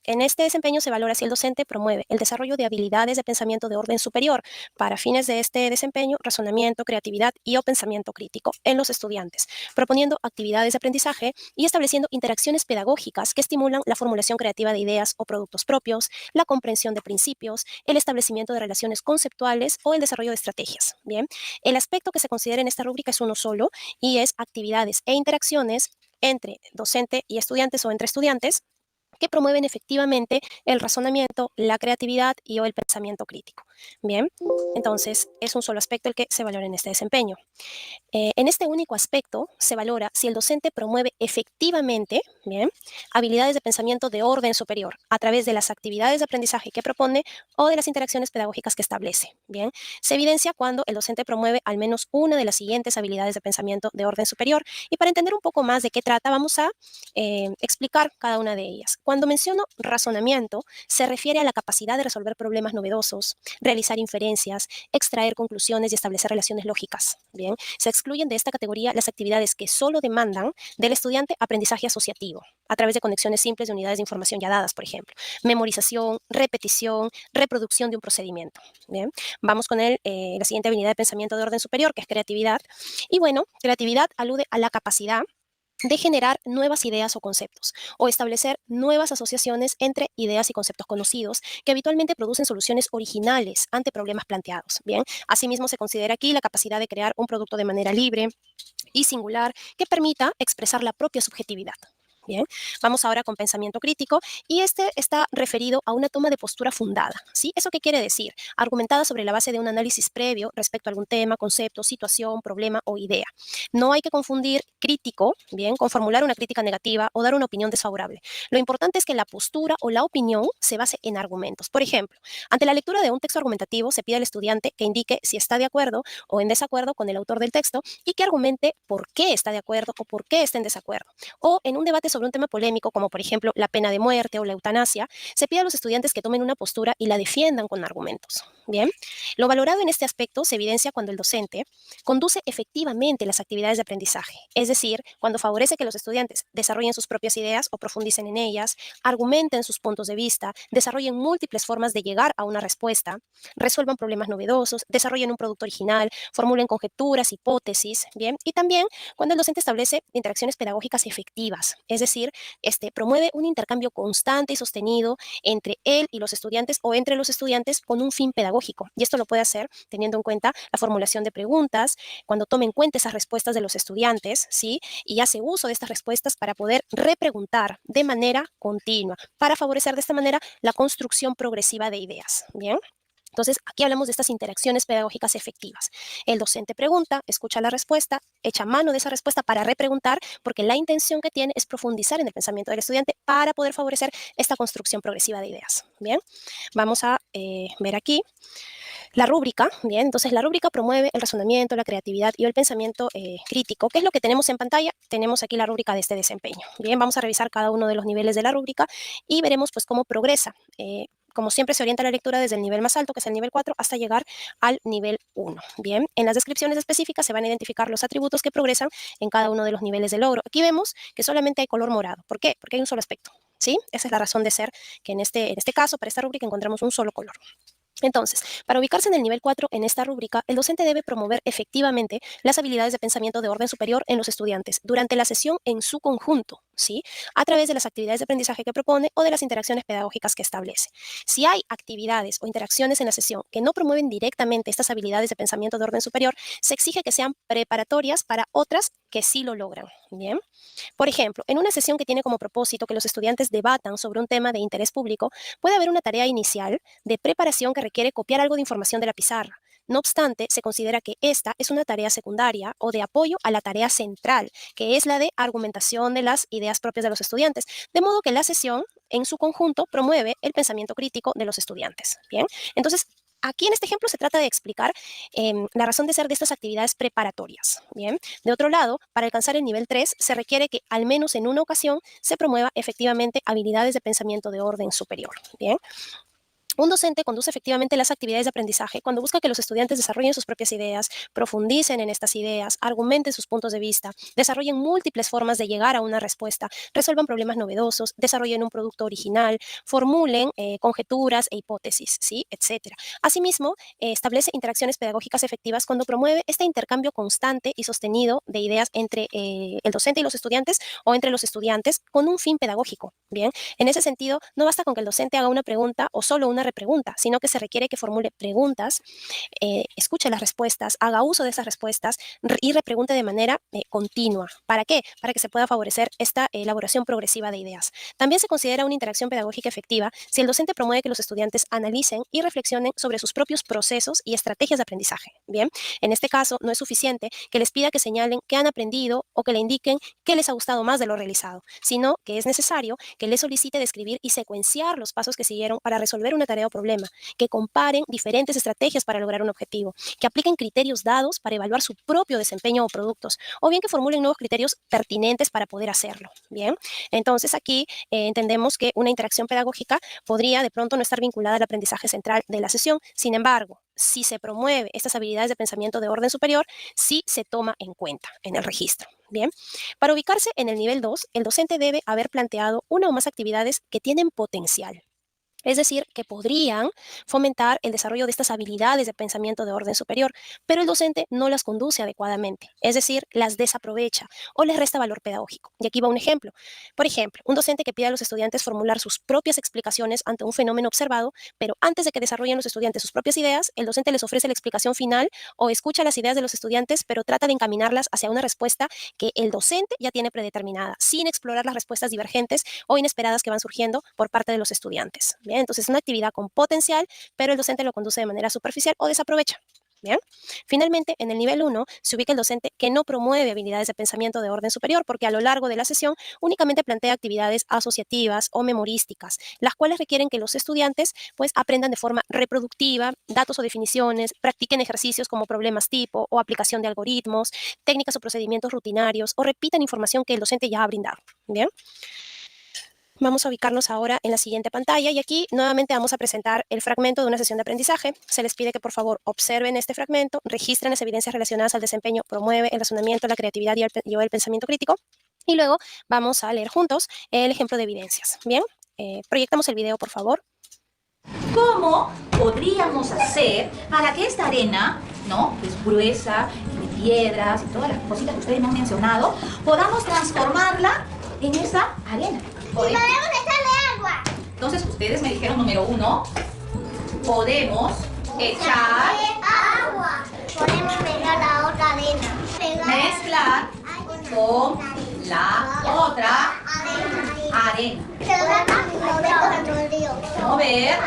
en este desempeño se valora si el docente promueve el desarrollo de habilidades de pensamiento de orden superior para fines de este desempeño, razonamiento, creatividad y o pensamiento crítico en los estudiantes, proponiendo actividades de aprendizaje y estableciendo interacciones pedagógicas que estimulan la formulación creativa de ideas o productos propios, la comprensión de principios, el establecimiento de relaciones conceptuales o el desarrollo de estrategias. Bien, el aspecto que se considera en esta rúbrica es uno solo y es actividades e interacciones entre docente y estudiantes o entre estudiantes que promueven efectivamente el razonamiento, la creatividad y o el pensamiento crítico. Bien, entonces es un solo aspecto el que se valora en este desempeño. En este único aspecto se valora si el docente promueve efectivamente, bien, habilidades de pensamiento de orden superior a través de las actividades de aprendizaje que propone o de las interacciones pedagógicas que establece. Bien, se evidencia cuando el docente promueve al menos una de las siguientes habilidades de pensamiento de orden superior. Y para entender un poco más de qué trata, vamos a explicar cada una de ellas. Cuando menciono razonamiento, se refiere a la capacidad de resolver problemas novedosos, realizar inferencias, extraer conclusiones y establecer relaciones lógicas. Bien, se excluyen de esta categoría las actividades que solo demandan del estudiante aprendizaje asociativo, a través de conexiones simples de unidades de información ya dadas, por ejemplo, memorización, repetición, reproducción de un procedimiento. Bien, vamos con la siguiente habilidad de pensamiento de orden superior, que es creatividad. Y bueno, creatividad alude a la capacidad de generar nuevas ideas o conceptos, o establecer nuevas asociaciones entre ideas y conceptos conocidos que habitualmente producen soluciones originales ante problemas planteados. Bien, asimismo se considera aquí la capacidad de crear un producto de manera libre y singular que permita expresar la propia subjetividad. Bien, vamos ahora con pensamiento crítico y este está referido a una toma de postura fundada. ¿Sí? ¿Eso qué quiere decir? Argumentada sobre la base de un análisis previo respecto a algún tema, concepto, situación, problema o idea. No hay que confundir crítico, bien, con formular una crítica negativa o dar una opinión desfavorable. Lo importante es que la postura o la opinión se base en argumentos. Por ejemplo, ante la lectura de un texto argumentativo se pide al estudiante que indique si está de acuerdo o en desacuerdo con el autor del texto y que argumente por qué está de acuerdo o por qué está en desacuerdo. O en un debate sobre un tema polémico, como por ejemplo la pena de muerte o la eutanasia, se pide a los estudiantes que tomen una postura y la defiendan con argumentos. Bien, lo valorado en este aspecto se evidencia cuando el docente conduce efectivamente las actividades de aprendizaje, es decir, cuando favorece que los estudiantes desarrollen sus propias ideas o profundicen en ellas, argumenten sus puntos de vista, desarrollen múltiples formas de llegar a una respuesta, resuelvan problemas novedosos, desarrollen un producto original, formulen conjeturas, hipótesis, bien, y también cuando el docente establece interacciones pedagógicas efectivas, es decir, promueve un intercambio constante y sostenido entre él y los estudiantes o entre los estudiantes con un fin pedagógico. Y esto lo puede hacer teniendo en cuenta la formulación de preguntas, cuando tome en cuenta esas respuestas de los estudiantes, ¿sí? Y hace uso de estas respuestas para poder repreguntar de manera continua, para favorecer de esta manera la construcción progresiva de ideas, ¿bien? Entonces, aquí hablamos de estas interacciones pedagógicas efectivas. El docente pregunta, escucha la respuesta, echa mano de esa respuesta para repreguntar, porque la intención que tiene es profundizar en el pensamiento del estudiante para poder favorecer esta construcción progresiva de ideas. Bien, vamos a ver aquí la rúbrica. Bien, entonces la rúbrica promueve el razonamiento, la creatividad y el pensamiento crítico. ¿Qué es lo que tenemos en pantalla? Tenemos aquí la rúbrica de este desempeño. Bien, vamos a revisar cada uno de los niveles de la rúbrica y veremos pues cómo progresa. Como siempre, se orienta la lectura desde el nivel más alto, que es el nivel 4, hasta llegar al nivel 1. Bien, en las descripciones específicas se van a identificar los atributos que progresan en cada uno de los niveles de logro. Aquí vemos que solamente hay color morado. ¿Por qué? Porque hay un solo aspecto. ¿Sí? Esa es la razón de ser que en este caso, para esta rúbrica, encontramos un solo color. Entonces, para ubicarse en el nivel 4 en esta rúbrica, el docente debe promover efectivamente las habilidades de pensamiento de orden superior en los estudiantes durante la sesión en su conjunto, ¿sí? A través de las actividades de aprendizaje que propone o de las interacciones pedagógicas que establece. Si hay actividades o interacciones en la sesión que no promueven directamente estas habilidades de pensamiento de orden superior, se exige que sean preparatorias para otras que sí lo logran, ¿bien? Por ejemplo, en una sesión que tiene como propósito que los estudiantes debatan sobre un tema de interés público, puede haber una tarea inicial de preparación que requiere copiar algo de información de la pizarra. No obstante, se considera que esta es una tarea secundaria o de apoyo a la tarea central, que es la de argumentación de las ideas propias de los estudiantes, de modo que la sesión en su conjunto promueve el pensamiento crítico de los estudiantes. Bien, entonces aquí en este ejemplo se trata de explicar la razón de ser de estas actividades preparatorias. Bien, de otro lado, para alcanzar el nivel 3 se requiere que al menos en una ocasión se promueva efectivamente habilidades de pensamiento de orden superior. Bien, Un docente conduce efectivamente las actividades de aprendizaje cuando busca que los estudiantes desarrollen sus propias ideas, profundicen en estas ideas, argumenten sus puntos de vista, desarrollen múltiples formas de llegar a una respuesta, resuelvan problemas novedosos, desarrollen un producto original, formulen conjeturas e hipótesis, ¿sí? Etcétera. Asimismo, establece interacciones pedagógicas efectivas cuando promueve este intercambio constante y sostenido de ideas entre el docente y los estudiantes o entre los estudiantes con un fin pedagógico. Bien, en ese sentido, no basta con que el docente haga una pregunta o solo una repregunta, sino que se requiere que formule preguntas, escuche las respuestas, haga uso de esas respuestas y repregunte de manera continua. ¿Para qué? Para que se pueda favorecer esta elaboración progresiva de ideas. También se considera una interacción pedagógica efectiva si el docente promueve que los estudiantes analicen y reflexionen sobre sus propios procesos y estrategias de aprendizaje. Bien, en este caso no es suficiente que les pida que señalen qué han aprendido o que le indiquen qué les ha gustado más de lo realizado, sino que es necesario que les solicite describir y secuenciar los pasos que siguieron para resolver una tarea o problema, que comparen diferentes estrategias para lograr un objetivo, que apliquen criterios dados para evaluar su propio desempeño o productos, o bien que formulen nuevos criterios pertinentes para poder hacerlo. Bien, entonces aquí entendemos que una interacción pedagógica podría de pronto no estar vinculada al aprendizaje central de la sesión. Sin embargo, si se promueve estas habilidades de pensamiento de orden superior, sí se toma en cuenta en el registro. Bien, para ubicarse en el nivel 2, el docente debe haber planteado una o más actividades que tienen potencial. Es decir, que podrían fomentar el desarrollo de estas habilidades de pensamiento de orden superior, pero el docente no las conduce adecuadamente, es decir, las desaprovecha o les resta valor pedagógico. Y aquí va un ejemplo. Por ejemplo, un docente que pide a los estudiantes formular sus propias explicaciones ante un fenómeno observado, pero antes de que desarrollen los estudiantes sus propias ideas, el docente les ofrece la explicación final o escucha las ideas de los estudiantes, pero trata de encaminarlas hacia una respuesta que el docente ya tiene predeterminada, sin explorar las respuestas divergentes o inesperadas que van surgiendo por parte de los estudiantes. Bien, entonces es una actividad con potencial, pero el docente lo conduce de manera superficial o desaprovecha. Bien, finalmente, en el nivel 1 se ubica el docente que no promueve habilidades de pensamiento de orden superior porque a lo largo de la sesión únicamente plantea actividades asociativas o memorísticas, las cuales requieren que los estudiantes pues aprendan de forma reproductiva datos o definiciones, practiquen ejercicios como problemas tipo o aplicación de algoritmos, técnicas o procedimientos rutinarios o repitan información que el docente ya ha brindado. Bien. Vamos a ubicarnos ahora en la siguiente pantalla y aquí nuevamente vamos a presentar el fragmento de una sesión de aprendizaje. Se les pide que por favor observen este fragmento, registren las evidencias relacionadas al desempeño, promueve el razonamiento, la creatividad y el pensamiento crítico. Y luego vamos a leer juntos el ejemplo de evidencias. Bien, proyectamos el video por favor. ¿Cómo podríamos hacer para que esta arena, ¿no?, que es gruesa, de piedras y todas las cositas que ustedes me han mencionado, podamos transformarla en esa arena? Y podemos echarle agua. Entonces ustedes me dijeron número 1, podemos echar agua. Podemos pegar la otra arena. mezclar con la otra arena. Mover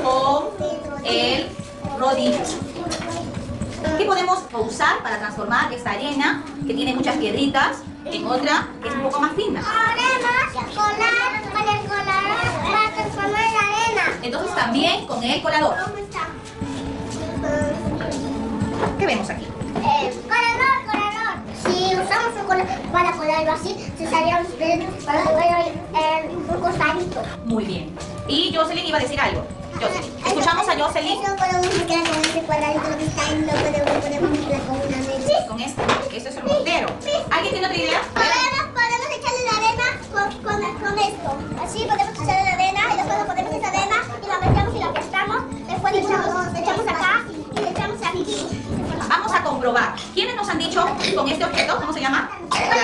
con el rodillo. ¿Qué podemos usar para transformar esta arena que tiene muchas piedritas en otra que es un poco más fina? Podemos colar con el colador para transformar la arena. Entonces también con el colador. ¿Cómo está? ¿Qué vemos aquí? Colador. Si usamos un colador para colarlo así, se usaría para colarlo un costadito. Muy bien. Y Jocelyn iba a decir algo. Jocelyn. Escuchamos a Jocelyn. Eso podemos mezclar con ese cuadradito que está ahí, podemos mezclar con una mesa. Con este, porque este es el mortero. ¿Alguien tiene otra idea? Podemos echarle la arena con esto. Así podemos echarle la arena y después ponemos esa arena y la mezclamos y la aplastamos. Después le echamos acá y le echamos aquí. Vamos a comprobar. ¿Quiénes nos han dicho con este objeto? ¿Cómo se llama? Colador.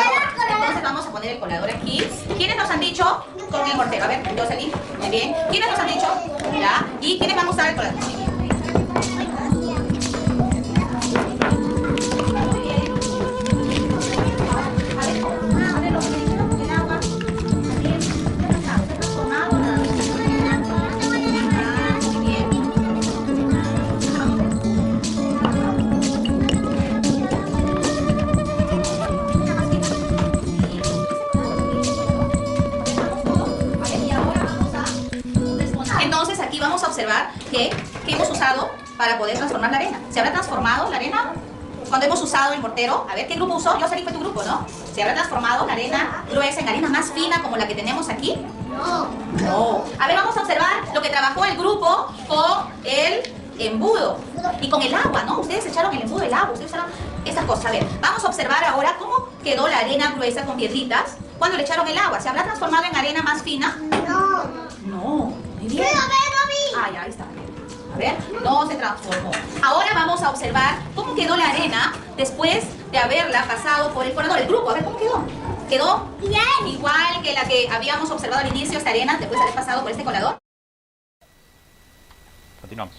Entonces vamos a poner el colador aquí. ¿Quiénes nos han dicho con el mortero? A ver, Jocelyn. Muy bien. ¿Quiénes nos han dicho? Ya. ¿Y quiénes van a usar el colador? Entonces aquí vamos a observar que hemos usado para poder transformar la arena. ¿Se habrá transformado la arena cuando hemos usado el mortero? A ver, ¿qué grupo usó? Jocelyn, fue tu grupo, ¿no? ¿Se habrá transformado la arena gruesa en arena más fina como la que tenemos aquí? No. No. A ver, vamos a observar lo que trabajó el grupo con el embudo y con el agua, ¿no? Ustedes echaron el embudo del agua, ustedes echaron esas cosas. A ver, vamos a observar ahora cómo quedó la arena gruesa con piedritas cuando le echaron el agua. ¿Se habrá transformado en arena más fina? No. No, muy bien. Pero ve, no vi. Ah, ya, ahí está. A ver, no se transformó. Ahora vamos a observar cómo quedó la arena después de haberla pasado por el colador. El grupo, a ver, ¿cómo quedó? ¿Quedó Bien. igual que la que habíamos observado al inicio, esta arena, después de haber pasado por este colador? Continuamos.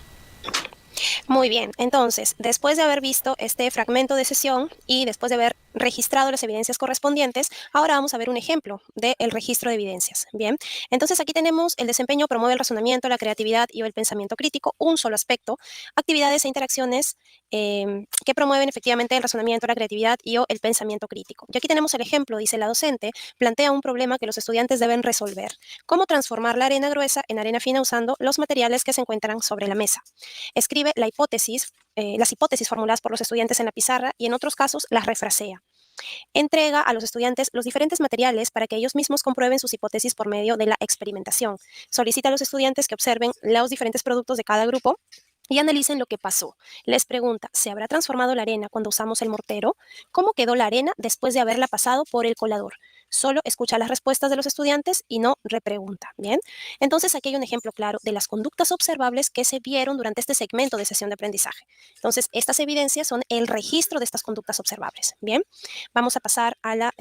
Muy bien, entonces, después de haber visto este fragmento de sesión y después de haber registrado las evidencias correspondientes, ahora vamos a ver un ejemplo del registro de evidencias. Bien, entonces aquí tenemos el desempeño promueve el razonamiento, la creatividad y el pensamiento crítico, un solo aspecto, actividades e interacciones que promueven efectivamente el razonamiento, la creatividad y o el pensamiento crítico. Y aquí tenemos el ejemplo, dice la docente, plantea un problema que los estudiantes deben resolver. ¿Cómo transformar la arena gruesa en arena fina usando los materiales que se encuentran sobre la mesa? Escribe la hipótesis, las hipótesis formuladas por los estudiantes en la pizarra y en otros casos las refrasea. Entrega a los estudiantes los diferentes materiales para que ellos mismos comprueben sus hipótesis por medio de la experimentación. Solicita a los estudiantes que observen los diferentes productos de cada grupo y analicen lo que pasó. Les pregunta, ¿se habrá transformado la arena cuando usamos el mortero? ¿Cómo quedó la arena después de haberla pasado por el colador? Solo escucha las respuestas de los estudiantes y no repregunta. Bien, entonces aquí hay un ejemplo claro de las conductas observables que se vieron durante este segmento de sesión de aprendizaje. Entonces, estas evidencias son el registro de estas conductas observables. Bien, vamos a pasar a la